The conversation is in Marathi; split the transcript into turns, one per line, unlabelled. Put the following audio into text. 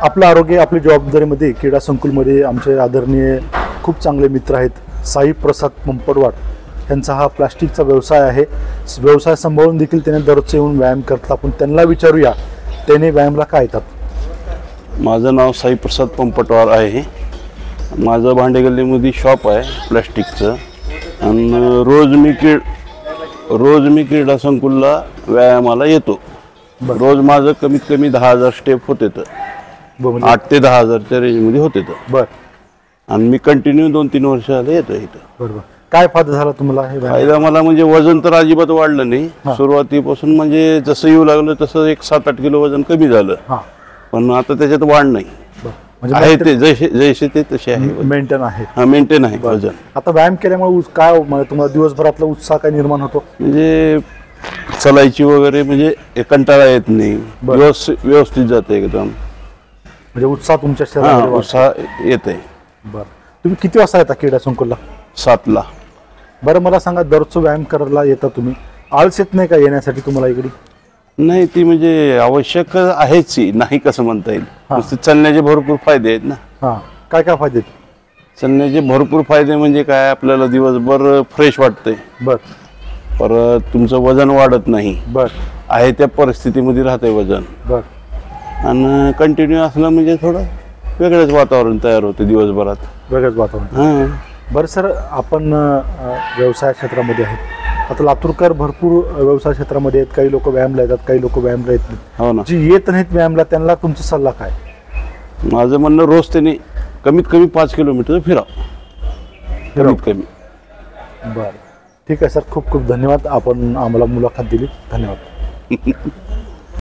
आपलं आरोग्य आपली जबाबदारीमध्ये क्रीडा संकुलमध्ये आमचे आदरणीय खूप चांगले मित्र आहेत साई प्रसाद पंपडवाड यांचा हा प्लास्टिकचा व्यवसाय आहे। व्यवसाय सांभाळून देखील त्याने दररोज येऊन व्यायाम करतात। आपण त्यांना विचारूया त्याने व्यायामला काय येतात।
माझं नाव साई प्रसाद पंपटवार आहे। माझं भांडेगल्लीमध्ये शॉप आहे प्लास्टिकचं आणि रोज मी क्रीडा संकुलला व्यायामाला येतो। रोज माझं कमीत कमी 10,000 स्टेप होते तर 8 ते 10,000च्या रेंजमध्ये होते तर
बर
आणि मी कंटिन्यू 2-3 वर्ष झाले येतो इथं।
बरोबर काय फायदा झाला तुम्हाला हे
फायदा मला म्हणजे वजन तर अजिबात वाढलं नाही। सुरुवातीपासून म्हणजे जसं येऊ लागलं तसं एक 7-8 किलो वजन कमी झालं पण आता त्याच्यात वाढ नाही आहे ते जसे ते तसे आहे
मेंटेन आहे।
हा मेंटेन आहे वजन।
आता व्यायाम केल्यामुळे काय तुम्हाला दिवसभरातला उत्साह काय निर्माण होतो
म्हणजे चलायची वगैरे म्हणजे कंटाळा येत नाही व्यवस्थित जाते एकदम
म्हणजे उत्साह तुमच्या शरीरामध्ये
उत्साह येते।
बरं तुम्ही किती वाजता येता क्रीडा संकुलला?
7ला।
बरं मला सांगा दररोज व्यायाम करायला येता तुम्ही आळस येत नाही का येण्यासाठी तुम्हाला इकडे?
नाही ती म्हणजे आवश्यक आहेच नाही कसं म्हणता येईल। चालण्याचे भरपूर फायदे आहेत ना।
काय काय फायदे?
चालण्याचे भरपूर फायदे म्हणजे काय आपल्याला दिवसभर फ्रेश वाटतंय। परत तुमचं वजन वाढत नाही आहे त्या परिस्थितीमध्ये राहतंय वजन आणि कंटिन्यू असलं म्हणजे थोडं वेगळंच वातावरण तयार होतं दिवसभरात
वेगळंच वातावरण। बरं सर आपण व्यवसाय क्षेत्रामध्ये आहेत आता लातूरकर भरपूर व्यवसाय क्षेत्रामध्ये आहेत काही लोक व्यायामला येतात काही लोक व्यायामला येत नाहीत।
हो ना
जे येत नाहीत व्यायामला त्यांना तुमचा सल्ला काय?
माझं म्हणणं रोज त्यांनी कमीत कमी 5 किलोमीटर फिरावं कमीत कमी।
बरं ठीक आहे सर खूप खूप धन्यवाद आपण आम्हाला मुलाखत दिली धन्यवाद।